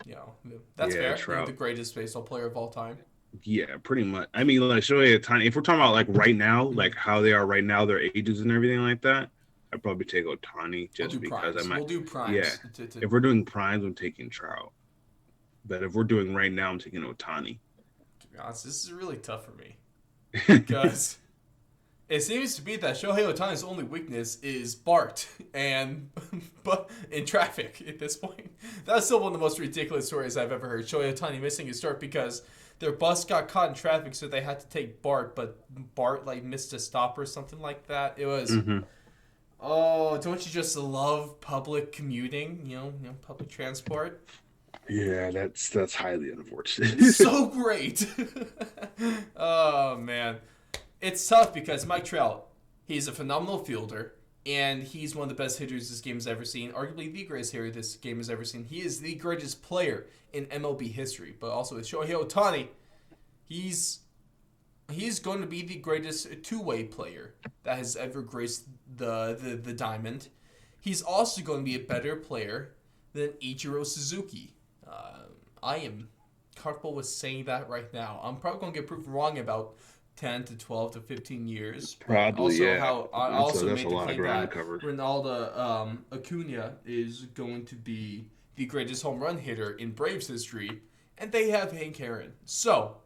You know, that's Yeah, fair. The Trout. greatest baseball player of all time. Yeah, pretty much. I mean, like Shohei Ohtani. If we're talking about like right now, Mm-hmm. like how they are right now, their ages and everything like that, I'd probably take Ohtani We'll do just because I primes. might. We'll do Yeah, primes. if we're doing primes, I'm taking Trout. But if we're doing right now, I'm taking Ohtani. To be honest, this is really tough for me because it seems to be that Shohei Otani's only weakness is Bart and but in traffic at this point. That's still one of the most ridiculous stories I've ever heard. Shohei Otani missing his start because their bus got caught in traffic, so they had to take Bart, but Bart like missed a stop or something like that. It was Hmm. oh, don't you just love public commuting? Public transport. Yeah, that's highly unfortunate. So great. Oh man. It's tough because Mike Trout, he's a phenomenal fielder, and he's one of the best hitters this game has ever seen. Arguably the greatest hitter this game has ever seen. He is the greatest player in MLB history. But also with Shohei Ohtani, he's going to be the greatest two-way player that has ever graced the diamond. He's also going to be a better player than Ichiro Suzuki. I am comfortable with saying that right now. I'm probably going to get proven wrong about 10 to 12 to 15 years. But Probably, also yeah. how I That's also that's a made the lot of claim ground to that cover. Ronaldo Acuna is going to be the greatest home run hitter in Braves history, and they have Hank Aaron. So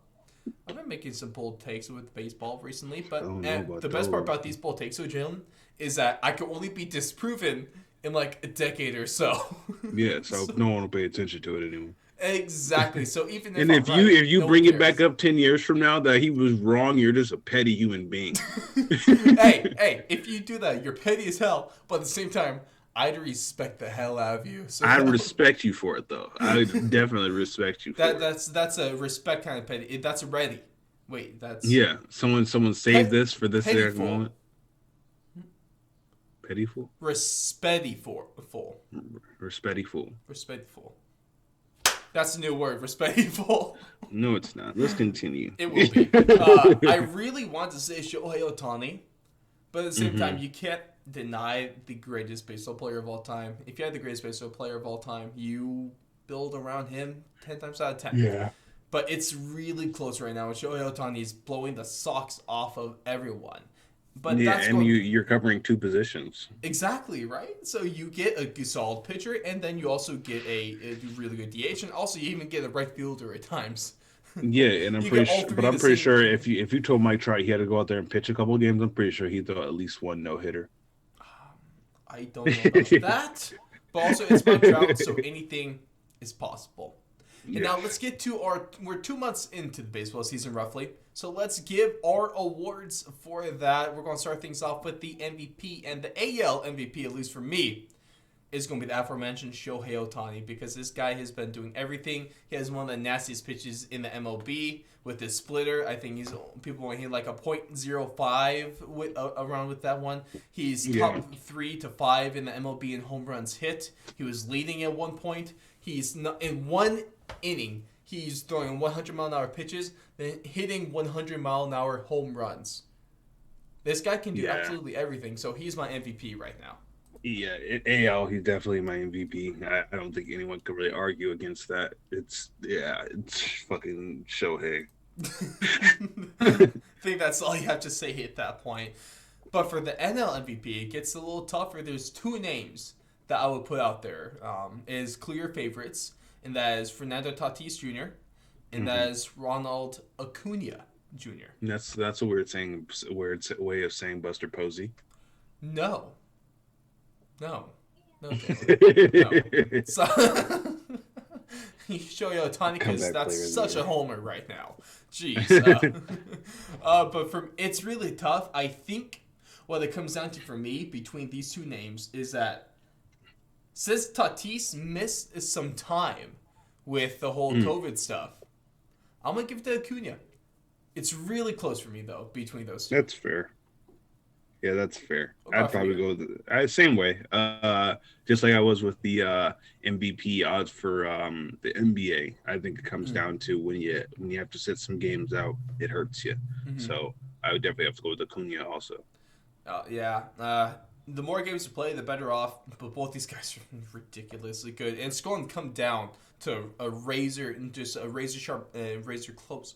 I've been making some bold takes with baseball recently, I but don't know about the best part those. about these bold takes, Jalen, is that I can only be disproven in like a decade or so. Yeah, so So no one will pay attention to it anymore. exactly. So even if And I'm if you right, if you no one bring it back cares. up 10 years from now that he was wrong, you're just a petty human being. Hey, if you do that, you're petty as hell. But at the same time, I'd respect the hell out of you. So I respect you for it, though. I definitely respect you for it. that's a respect kind of petty. That's a ready. Wait, that's Yeah, someone saved pet this for this exact pettyful. moment. Pettyful, Respectful. respectful. Respectful. That's a new word. Respectful. No, it's not. Let's continue. It will be. I really want to say Shohei Ohtani, but at the same time, Hmm. you can't deny the greatest baseball player of all time. If you had the greatest baseball player of all time, you build around him 10 times out of 10. Yeah. But it's really close right now. Shohei Ohtani is blowing the socks off of everyone. But Yeah, that's and going you're covering two positions. exactly right. So you get a solid pitcher, and then you also get a really good DH, and also you even get a right fielder at times. Yeah, and I'm You pretty get all sure, three but in I'm the pretty same. sure if you told Mike Trout he had to go out there and pitch a couple of games, I'm pretty sure he'd throw at least one no hitter. I don't know about that, but also it's Mike Trout, so anything is possible. And Yeah. now let's get to we're 2 months into the baseball season roughly, so let's give our awards for that. We're going to start things off with the MVP, and the AL MVP, at least for me, is going to be the aforementioned Shohei Ohtani, because this guy has been doing everything. He has one of the nastiest pitches in the MLB with his splitter. I think people want to hit like a .05 around with that one. He's Yeah. top 3 to 5 in the MLB in home runs hit. He was leading at one point. He's not, in one inning, he's throwing 100-mile-an-hour pitches, then hitting 100-mile-an-hour home runs. This guy can do Yeah. absolutely everything, so he's my MVP right now. Yeah, AL, he's definitely my MVP. I don't think anyone could really argue against that. It's fucking Shohei. I think that's all you have to say at that point. But for the NL MVP, it gets a little tougher. There's two names that I would put out there. Is clear favorites, and that is Fernando Tatis Jr. and that is Ronald Acuna Jr. That's a weird way of saying Buster Posey. No, Taylor. No. So, Shohei Ohtani, because Comeback that's player of the such year. a homer right now. Jeez. But it's really tough. I think what it comes down to for me between these two names is that since Tatis missed some time with the whole COVID stuff, I'm going to give it to Acuna. It's really close for me, though, between those two. That's fair. Yeah, that's fair. What about I'd probably for go same way. Just like I was with the MVP odds for the NBA. I think it comes down to when you have to sit some games out, it hurts you. Mhm. So I would definitely have to go with Acuna also. Yeah. The more games you play, the better off. But both these guys are ridiculously good, and it's going to come down to a razor and just a razor sharp, razor close.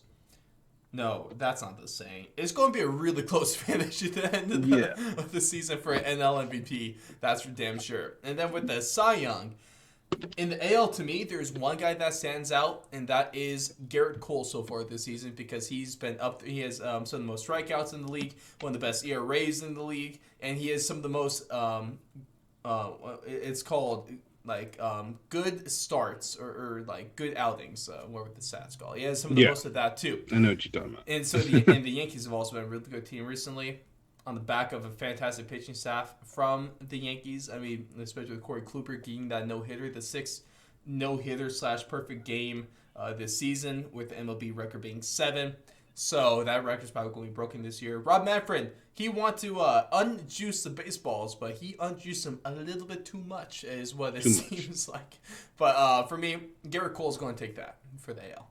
No, that's not the saying. It's going to be a really close finish at the end of Yeah. the season for NL MVP. That's for damn sure. And then with the Cy Young, in the AL, to me, there's one guy that stands out, and that is Garrett Cole so far this season because he's been up. He has some of the most strikeouts in the league, one of the best ERAs in the league, and he has some of the most. It's called like good starts or like good outings. What were the stats called? He has some of the Yeah. most of that too. I know what you're talking about. And so the Yankees have also been a really good team recently, on the back of a fantastic pitching staff from the Yankees. I mean, especially with Corey Kluber getting that no hitter, the sixth no hitter / perfect game this season, with the MLB record being 7. So that record's probably going to be broken this year. Rob Manfred, he wanted to unjuice the baseballs, but he unjuiced them a little bit too much, is what it seems like. But for me, Garrett Cole's going to take that for the AL.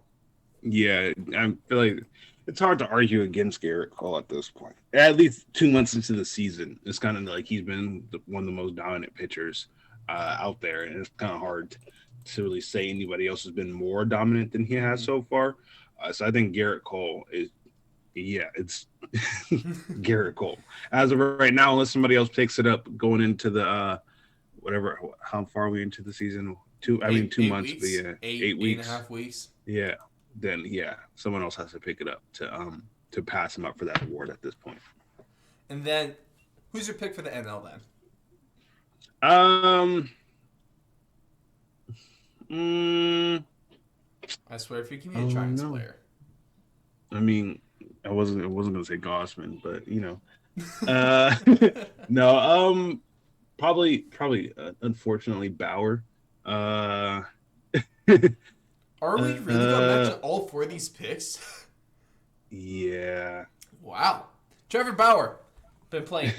Yeah, I feel like it's hard to argue against Garrett Cole at this point. At least 2 months into the season, it's kind of like he's been one of the most dominant pitchers out there, and it's kind of hard to really say anybody else has been more dominant than he has so far. So I think Garrett Cole it's Garrett Cole. As of right now, unless somebody else picks it up going into the how far are we into the season? 2 months, weeks? but yeah, 8 weeks. 8.5 weeks. Yeah. Then someone else has to pick it up to pass him up for that award at this point. And then, who's your pick for the NL then? I swear, if you give me a Giants player. I mean, I wasn't gonna say Gossman, but no. Probably. Unfortunately, Bauer. Are we really gonna mention all 4 of these picks? Yeah. Wow. Trevor Bauer been playing.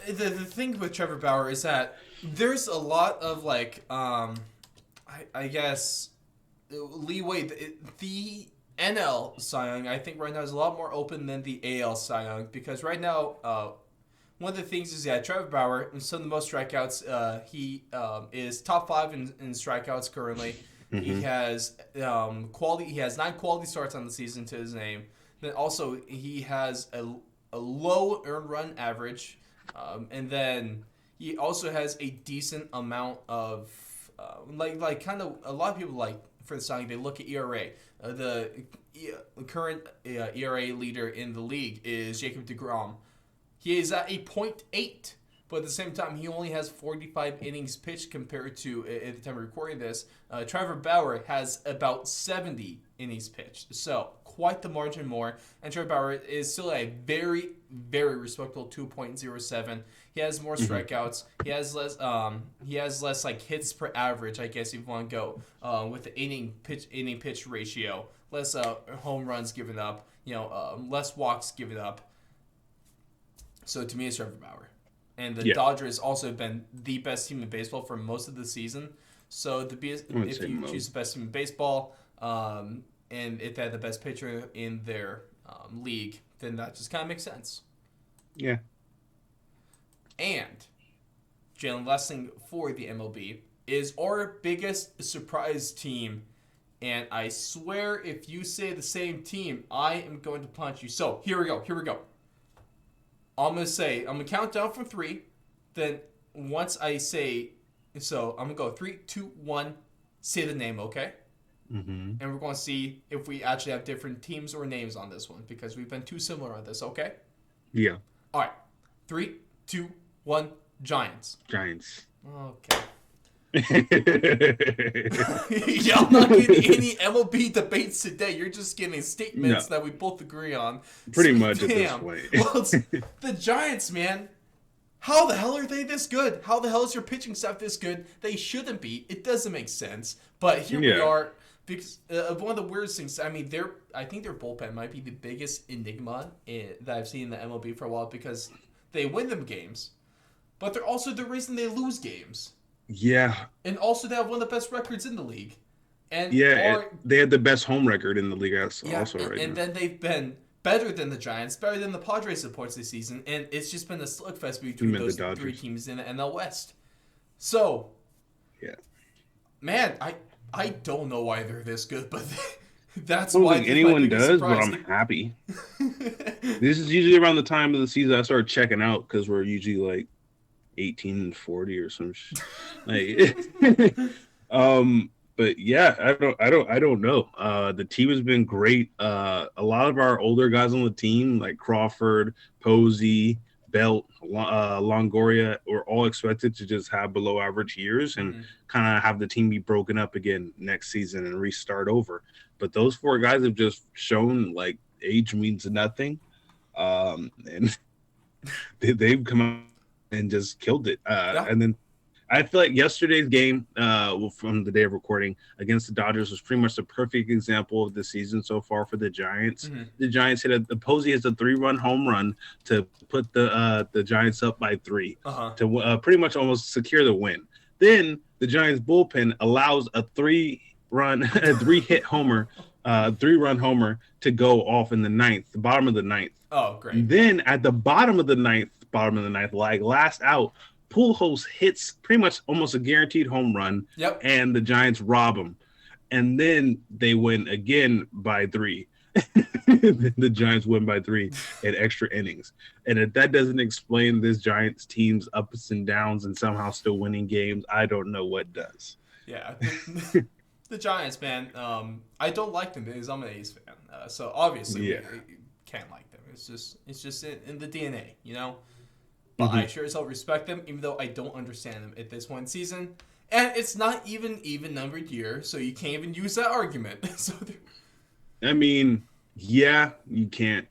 The thing with Trevor Bauer is that there's a lot of like I guess leeway. The NL Cy Young, I think right now is a lot more open than the AL Cy Young, because right now one of the things is Trevor Bauer, and some of the most strikeouts. He is top 5 in strikeouts currently. Mm-hmm. He has quality. He has 9 quality starts on the season to his name. Then also he has a low earned run average, and then he also has a decent amount of like kind of a lot of people like for the signing. They look at ERA. The current ERA leader in the league is Jacob deGrom. He is at a .8, but at the same time, he only has 45 innings pitched compared to, at the time of recording this, Trevor Bauer has about 70 innings pitched. So, quite the margin more. And Trevor Bauer is still a very, very respectable 2.07. He has more strikeouts. He has less like hits per average, I guess, if you want to go with the inning pitch ratio. Less home runs given up. Less walks given up. So to me, it's Trevor Bauer. And the Dodgers also have been the best team in baseball for most of the season. So if you choose the best team in baseball, and if they have the best pitcher in their league, then that just kind of makes sense. Yeah. And Jalen, last thing for the MLB is our biggest surprise team. And I swear, if you say the same team, I am going to punch you. So here we go. I'm going to count down from 3. Then once I say, so I'm going to go 3, 2, 1, say the name, okay? Mm-hmm. And we're going to see if we actually have different teams or names on this one, because we've been too similar on this, okay? Yeah. All right. 3, 2, 1, Giants. Okay. Yeah, I'm not getting any MLB debates today. You're just getting statements that we both agree on. Pretty much at this point. Well, it's the Giants, man. How the hell are they this good? How the hell is your pitching staff this good? They shouldn't be. It doesn't make sense. But here we are. Because one of the weirdest things, I think their bullpen might be the biggest enigma that I've seen in the MLB for a while, because they win them games, but they're also the reason they lose games. Yeah. And also they have one of the best records in the league. And they had the best home record in the league also right now. And then they've been better than the Giants, better than the Padres supports this season, and it's just been a slugfest between those three teams in the NL West. So, yeah, man, I don't know why they're this good, but that's I don't why think anyone does, surprise. but I'm happy. This is usually around the time of the season I start checking out because we're usually like 18-40 or some shit. Like, but yeah, I don't know. The team has been great. A lot of our older guys on the team, like Crawford, Posey, Belt, Longoria, were all expected to just have below average years and kind of have the team be broken up again next season and restart over. But those four guys have just shown like age means nothing, and they've come out and just killed it. And then I feel like yesterday's game, from the day of recording against the Dodgers, was pretty much the perfect example of the season so far for the Giants. The Giants Posey has a 3-run home run to put the Giants up by 3 to pretty much almost secure the win. Then the Giants bullpen allows a 3-hit homer, 3-run homer to go off in the ninth, the bottom of the ninth. Oh, great! Then at the bottom of the ninth, like last out, Pujols hits pretty much almost a guaranteed home run. Yep. And the Giants rob him. And then they win again by 3. The Giants win by 3 in extra innings. And if that doesn't explain this Giants team's ups and downs and somehow still winning games, I don't know what does. Yeah. The Giants, man, I don't like them because I'm an A's fan. So obviously we can't like them. It's just in the DNA, you know? But I sure as hell respect them, even though I don't understand them at this point in season. And it's not even numbered year, so you can't even use that argument. So I mean, yeah, you can't.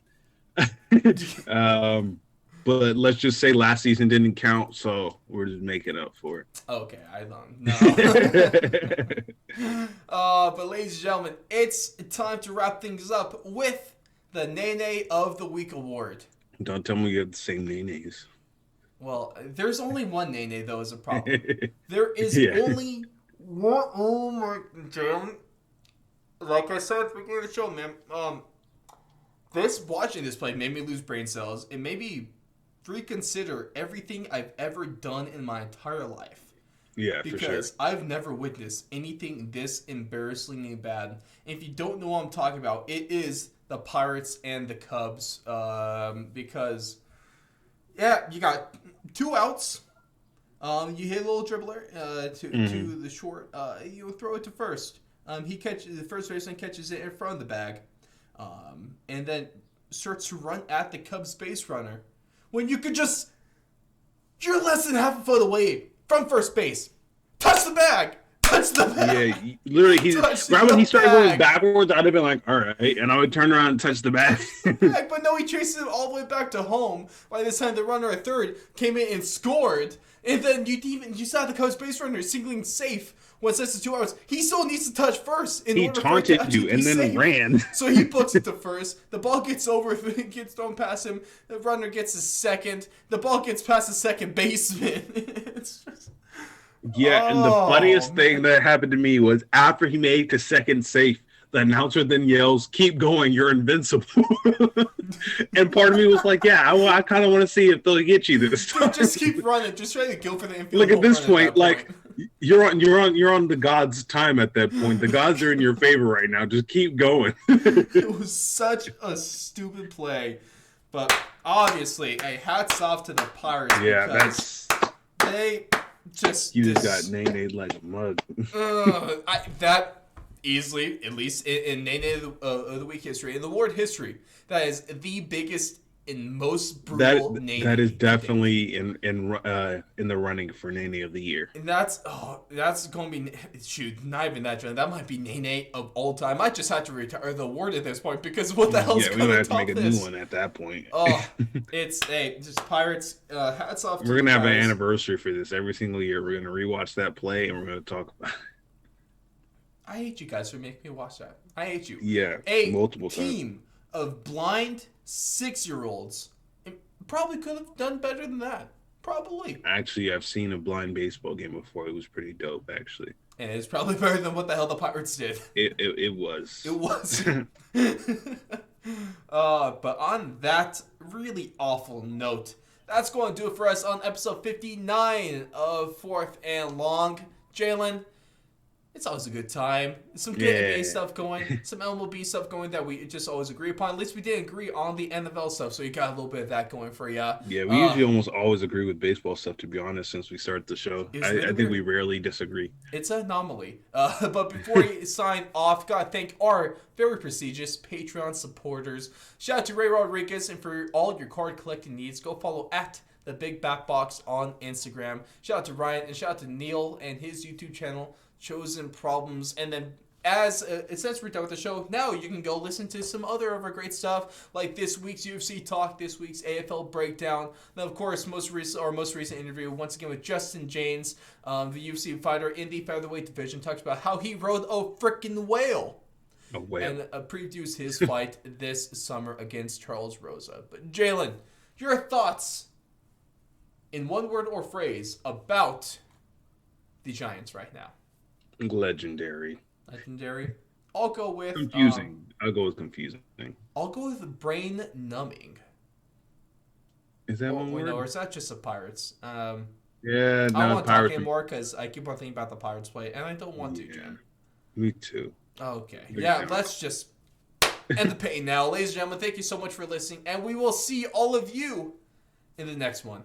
But let's just say last season didn't count, so we're just making up for it. Okay, I don't know. But ladies and gentlemen, it's time to wrap things up with the Nene of the Week award. Don't tell me you have the same Nenes. Well, there's only one Nene, though, is a problem. There is only one. Oh, my damn. Like I said at the beginning of the show, man, watching this play made me lose brain cells. It made me reconsider everything I've ever done in my entire life. Yeah, because for sure. I've never witnessed anything this embarrassingly bad. And if you don't know what I'm talking about, it is the Pirates and the Cubs. Because, yeah, you got 2 outs. You hit a little dribbler to the short. You throw it to first. The first baseman catches it in front of the bag, and then starts to run at the Cubs base runner. When you could you're less than half a foot away from first base. Touch the bag. Touch the bag. Yeah, literally. Right when he started going backwards, I'd have been like, all right, and I would turn around and touch the bag. But no, he chases him all the way back to home. By this time, the runner at third came in and scored. And then you saw the Cubs base runner singling safe when it says to 2 outs. He still needs to touch first. He taunted you and then ran. So he books it to first. The ball gets over, gets thrown past him. The runner gets his second. The ball gets past the second baseman. It's just... Yeah, and the funniest thing that happened to me was after he made the second safe, the announcer then yells, "Keep going, you're invincible." And part of me was like, yeah, I kind of want to see if they'll get you this time. Just keep running. Just try to go for the infield. Look, at this point, like you're on the gods' time at that point. The gods are in your favor right now. Just keep going. It was such a stupid play. But obviously, hats off to the Pirates. Yeah, they just... You just got Nene like a mug. That easily, at least in Nene of the Week history, in the award history, that is the biggest and most brutal Nene. That is definitely in the running for Nene of the year. And that's going to be, not even that, John. That might be Nene of all time. I might just have to retire the award at this point because what the hell's going to top this? Yeah, we're going to have to make a new one at that point. It's just Pirates. Hats off to We're going to have an anniversary for this every single year. We're going to rewatch that play and we're going to talk about it. I hate you guys for making me watch that. I hate you. Yeah, multiple times. A team of blind 6-year-olds probably could have done better than that. Probably. Actually, I've seen a blind baseball game before. It was pretty dope, actually. And it's probably better than what the hell the Pirates did. It was. It was. But on that really awful note, that's going to do it for us on episode 59 of Fourth and Long. Jalen, it's always a good time. Some good NBA stuff going, some MLB stuff going that we just always agree upon. At least we did agree on the NFL stuff, so you got a little bit of that going for you. Yeah, we usually almost always agree with baseball stuff, to be honest, since we started the show. I think we rarely disagree. It's an anomaly. But before we sign off, gotta thank our very prestigious Patreon supporters. Shout out to Ray Rodriguez, and for all your card collecting needs, go follow at the Big Back Box on Instagram. Shout out to Ryan, and shout out to Neil and his YouTube channel, Chosen Problems. And then since we're done with the show, now you can go listen to some other of our great stuff, like this week's UFC Talk, this week's AFL Breakdown. Now, of course, most recent interview, once again, with Justin James, the UFC fighter in the featherweight division, talks about how he rode a freaking whale. A whale. And previews his fight this summer against Charles Rosa. But Jalen, your thoughts in one word or phrase about the Giants right now? Legendary. I'll go with confusing. I'll go with confusing. I'll go with brain numbing. Is that one word? No, or is that just the Pirates? Yeah, I don't want to talk anymore because I keep on thinking about the Pirates play, and I don't want to, Jen. Me too. Okay. Let's just end the pain now. Ladies and gentlemen, thank you so much for listening, and we will see all of you in the next one.